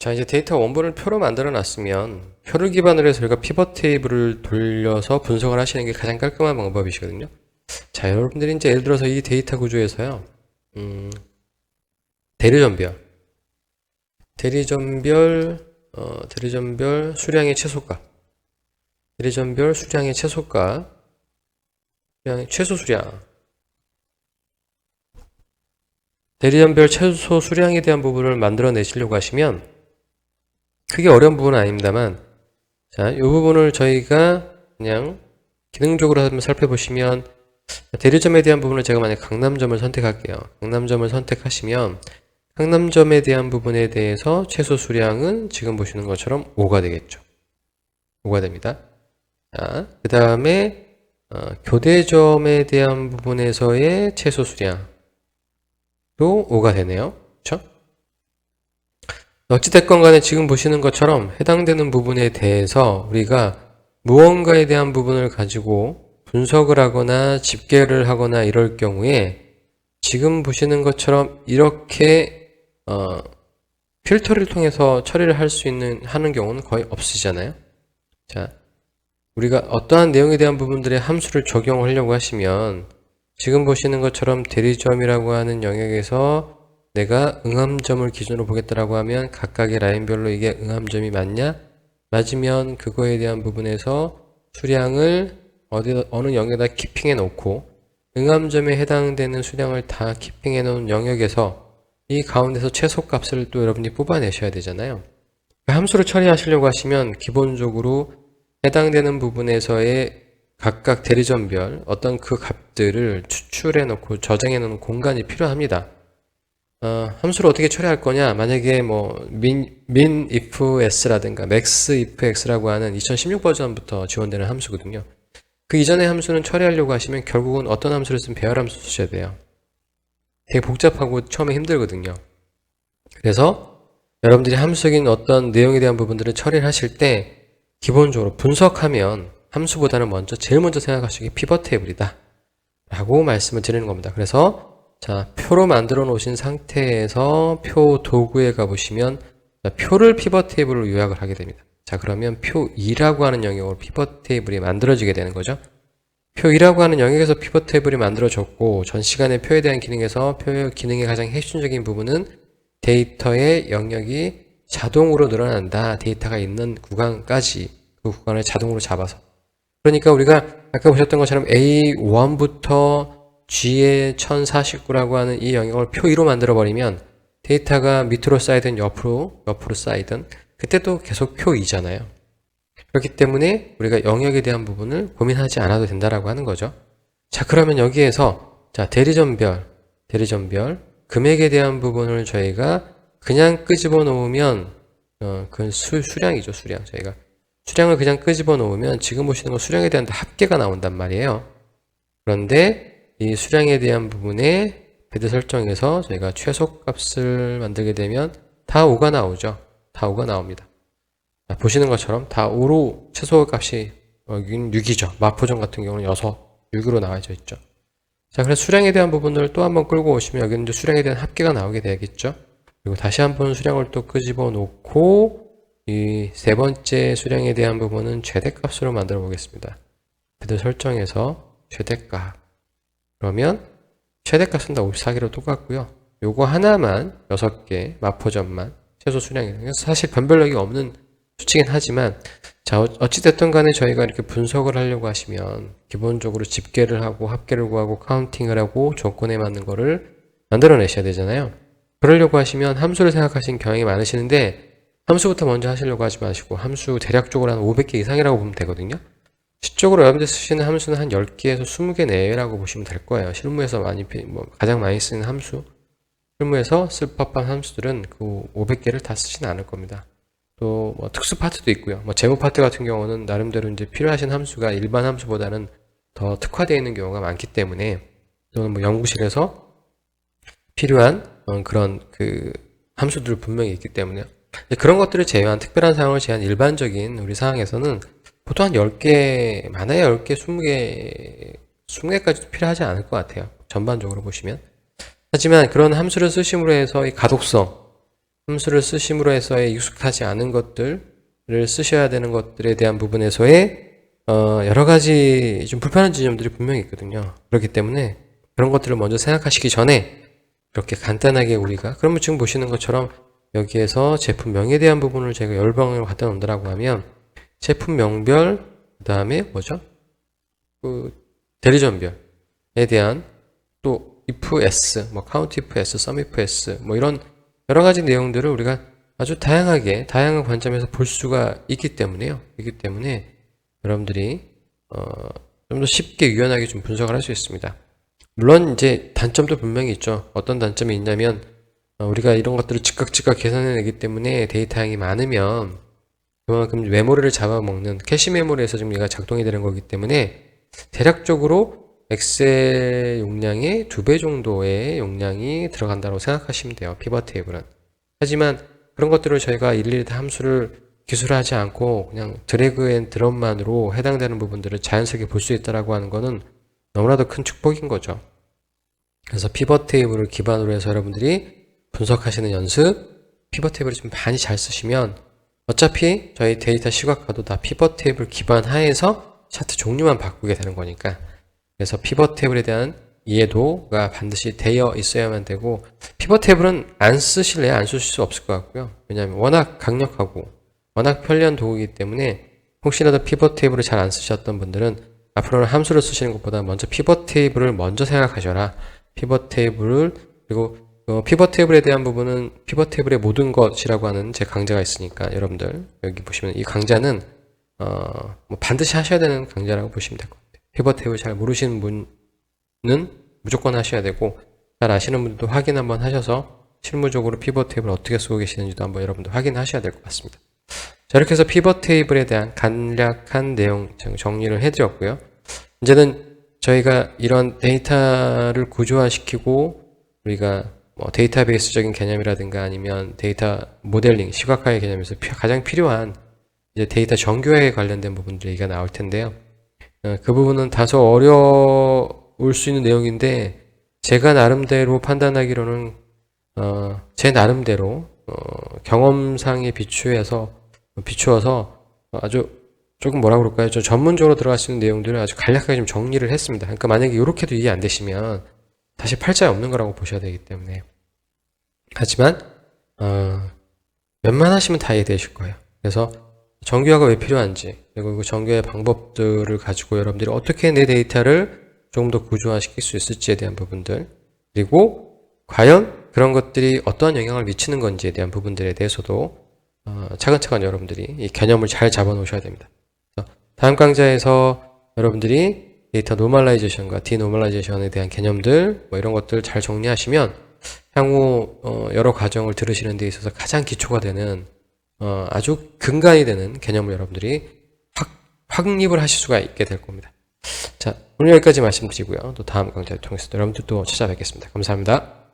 자, 이제 데이터 원본을 표로 만들어 놨으면 표를 기반으로 해서 저희가 피벗 테이블을 돌려서 분석을 하시는 게 가장 깔끔한 방법이시거든요. 자, 여러분들이 이제 예를 들어서 이 데이터 구조에서요, 대리점별 수량의 최소값, 최소 수량, 대리점별 최소 수량에 대한 부분을 만들어 내시려고 하시면 크게 어려운 부분은 아닙니다만, 자, 이 부분을 저희가 그냥 기능적으로 한번 살펴보시면, 대리점에 대한 부분을 제가 만약 강남점을 선택할게요. 강남점을 선택하시면 강남점에 대한 부분에 대해서 최소 수량은 지금 보시는 것처럼 5가 되겠죠. 5가 됩니다. 자, 그 다음에 교대점에 대한 부분에서의 최소 수량도 5가 되네요. 그렇죠? 어찌됐건 간에 지금 보시는 것처럼 해당되는 부분에 대해서 우리가 무언가에 대한 부분을 가지고 분석을 하거나 집계를 하거나 이럴 경우에 지금 보시는 것처럼 이렇게 필터를 통해서 처리를 하는 경우는 거의 없으시잖아요. 자, 우리가 어떠한 내용에 대한 부분들의 함수를 적용하려고 하시면 지금 보시는 것처럼 대리점이라고 하는 영역에서 내가 응함점을 기준으로 보겠다라고 하면 각각의 라인별로 이게 응함점이 맞냐? 맞으면 그거에 대한 부분에서 수량을 어느 영역에다 키핑해 놓고 응함점에 해당되는 수량을 다 키핑해 놓은 영역에서 이 가운데서 최소값을 또 여러분이 뽑아내셔야 되잖아요. 함수를 처리하시려고 하시면 기본적으로 해당되는 부분에서의 각각 대리점별 어떤 그 값들을 추출해 놓고 저장해 놓는 공간이 필요합니다. 함수를 어떻게 처리할 거냐? 만약에 min if s라든가 max if x라고 하는 2016 버전부터 지원되는 함수거든요. 그 이전의 함수는 처리하려고 하시면 결국은 어떤 함수를 쓰면 배열함수 쓰셔야 돼요. 되게 복잡하고 처음에 힘들거든요. 그래서 여러분들이 함수적인 어떤 내용에 대한 부분들을 처리를 하실 때 기본적으로 분석하면 함수보다는 제일 먼저 생각하시기 피벗 테이블이다 라고 말씀을 드리는 겁니다. 그래서 자, 표로 만들어 놓으신 상태에서 표 도구에 가보시면 표를 피벗 테이블로 요약을 하게 됩니다. 자, 그러면 표 2라고 하는 영역으로 피벗 테이블이 만들어지게 되는 거죠. 표 2라고 하는 영역에서 피벗 테이블이 만들어졌고 전 시간에 표에 대한 기능에서 표 기능의 가장 핵심적인 부분은 데이터의 영역이 자동으로 늘어난다. 데이터가 있는 구간까지 그 구간을 자동으로 잡아서. 그러니까 우리가 아까 보셨던 것처럼 A1부터 G의 1049라고 하는 이 영역을 표 2로 만들어버리면 데이터가 밑으로 쌓이든 옆으로 쌓이든 그때 또 계속 표 2잖아요. 그렇기 때문에 우리가 영역에 대한 부분을 고민하지 않아도 된다라고 하는 거죠. 자, 그러면 여기에서 자, 대리점별 금액에 대한 부분을 저희가 그냥 끄집어 놓으면 그건 수량이죠, 수량. 저희가 수량을 그냥 끄집어 놓으면 지금 보시는 거 수량에 대한 합계가 나온단 말이에요. 그런데 이 수량에 대한 부분에 배드 설정에서 저희가 최소값을 만들게 되면 다 5가 나오죠. 다 5가 나옵니다. 자, 보시는 것처럼 다 5로 최소값이 여기는 6이죠. 마포점 같은 경우는 6으로 나와져 있죠. 자, 그래서 수량에 대한 부분을 또 한번 끌고 오시면 여기는 이제 수량에 대한 합계가 나오게 되겠죠. 그리고 다시 한번 수량을 또 끄집어 놓고 이 세 번째 수량에 대한 부분은 최대값으로 만들어 보겠습니다. 배드 설정에서 최대값. 그러면 최대값은 다 54개로 똑같고요. 요거 하나만 6개 마포점만 최소 수량이에요. 사실 변별력이 없는 수치긴 하지만 자, 어찌됐든 간에 저희가 이렇게 분석을 하려고 하시면 기본적으로 집계를 하고 합계를 구하고 카운팅을 하고 조건에 맞는 거를 만들어내셔야 되잖아요. 그러려고 하시면 함수를 생각하시는 경향이 많으시는데 함수부터 먼저 하시려고 하지 마시고 함수 대략적으로 한 500개 이상이라고 보면 되거든요. 실적으로 여러분들 쓰시는 함수는 한 10개에서 20개 내외라고 보시면 될 거예요. 실무에서 가장 많이 쓰는 함수, 실무에서 쓸 법한 함수들은 그 500개를 다 쓰지는 않을 겁니다. 또 특수 파트도 있고요. 재무 파트 같은 경우는 나름대로 이제 필요하신 함수가 일반 함수보다는 더 특화되어 있는 경우가 많기 때문에 또는 연구실에서 필요한 그런 그 함수들 분명히 있기 때문에 그런 것들을 제외한 특별한 상황을 제한 일반적인 우리 상황에서는 보통 한 10개, 많아야 10개, 20개까지도 필요하지 않을 것 같아요. 전반적으로 보시면. 하지만 그런 함수를 쓰심으로 해서 이 가독성, 함수를 쓰심으로 해서의 익숙하지 않은 것들을 쓰셔야 되는 것들에 대한 부분에서의 여러 가지 좀 불편한 지점들이 분명히 있거든요. 그렇기 때문에 그런 것들을 먼저 생각하시기 전에 이렇게 간단하게 우리가 그러면 지금 보시는 것처럼 여기에서 제품명에 대한 부분을 제가 열방으로 갖다 놓는다라고 하면 제품명별 그 다음에 뭐죠? 그 대리점별에 대한 또 if s, 뭐 count if s, sum if s 뭐 이런 여러 가지 내용들을 우리가 아주 다양한 관점에서 볼 수가 있기 때문에요. 있기 때문에 여러분들이 좀 더 쉽게 유연하게 좀 분석을 할 수 있습니다. 물론 이제 단점도 분명히 있죠. 어떤 단점이 있냐면 우리가 이런 것들을 즉각 계산해내기 때문에 데이터 양이 많으면 그만큼 메모리를 잡아먹는 캐시 메모리에서 지금 얘가 작동이 되는 거기 때문에 대략적으로 엑셀 용량의 2배 정도의 용량이 들어간다고 생각하시면 돼요. 피벗 테이블은. 하지만 그런 것들을 저희가 일일이 다 함수를 기술하지 않고 그냥 드래그 앤 드롭만으로 해당되는 부분들을 자연스럽게 볼 수 있다라고 하는 거는 너무나도 큰 축복인 거죠. 그래서 피벗 테이블을 기반으로 해서 여러분들이 분석하시는 연습, 피벗 테이블을 좀 많이 잘 쓰시면 어차피 저희 데이터 시각화도 다 피벗 테이블 기반 하에서 차트 종류만 바꾸게 되는 거니까 그래서 피벗 테이블에 대한 이해도가 반드시 되어 있어야만 되고 피벗 테이블은 안 쓰실래야 안 쓰실 수 없을 것 같고요. 왜냐하면 워낙 강력하고 워낙 편리한 도구이기 때문에 혹시라도 피벗 테이블을 잘 안 쓰셨던 분들은 앞으로는 함수를 쓰시는 것보다 먼저 피벗 테이블을 먼저 생각하셔라. 피벗 테이블을 그리고 피벗 테이블에 대한 부분은 피벗 테이블의 모든 것이라고 하는 제 강좌가 있으니까 여러분들 여기 보시면 이 강좌는 뭐 반드시 하셔야 되는 강좌라고 보시면 될 것 같아요. 피벗 테이블 잘 모르시는 분은 무조건 하셔야 되고 잘 아시는 분들도 확인 한번 하셔서 실무적으로 피벗 테이블 어떻게 쓰고 계시는지도 한번 여러분들 확인하셔야 될 것 같습니다. 자, 이렇게 해서 피벗 테이블에 대한 간략한 내용 정리를 해드렸고요. 이제는 저희가 이런 데이터를 구조화시키고 우리가 뭐 데이터베이스적인 개념이라든가 아니면 데이터 모델링, 시각화의 개념에서 가장 필요한 이제 데이터 정교화에 관련된 부분들 얘기가 나올 텐데요. 그 부분은 다소 어려울 수 있는 내용인데 제가 나름대로 판단하기로는 제 나름대로 경험상에 비추어서 아주 조금 뭐라 그럴까요? 좀 전문적으로 들어갈 수 있는 내용들을 아주 간략하게 좀 정리를 했습니다. 그러니까 만약에 이렇게도 이해 안 되시면 다시 팔자에 없는 거라고 보셔야 되기 때문에 하지만 웬만하시면 다 이해되실 거예요. 그래서 정교화가 왜 필요한지 그리고 그 정교화의 방법들을 가지고 여러분들이 어떻게 내 데이터를 조금 더 구조화시킬 수 있을지에 대한 부분들 그리고 과연 그런 것들이 어떠한 영향을 미치는 건지에 대한 부분들에 대해서도 차근차근 여러분들이 이 개념을 잘 잡아 놓으셔야 됩니다. 다음 강좌에서 여러분들이 데이터 노멀라이제이션과 디노멀라이제이션에 대한 개념들 뭐 이런 것들 잘 정리하시면 향후 여러 과정을 들으시는 데 있어서 가장 기초가 되는 아주 근간이 되는 개념을 여러분들이 확립을 하실 수가 있게 될 겁니다. 자, 오늘 여기까지 말씀드리고요. 또 다음 강좌를 통해서 여러분들 또 찾아뵙겠습니다. 감사합니다.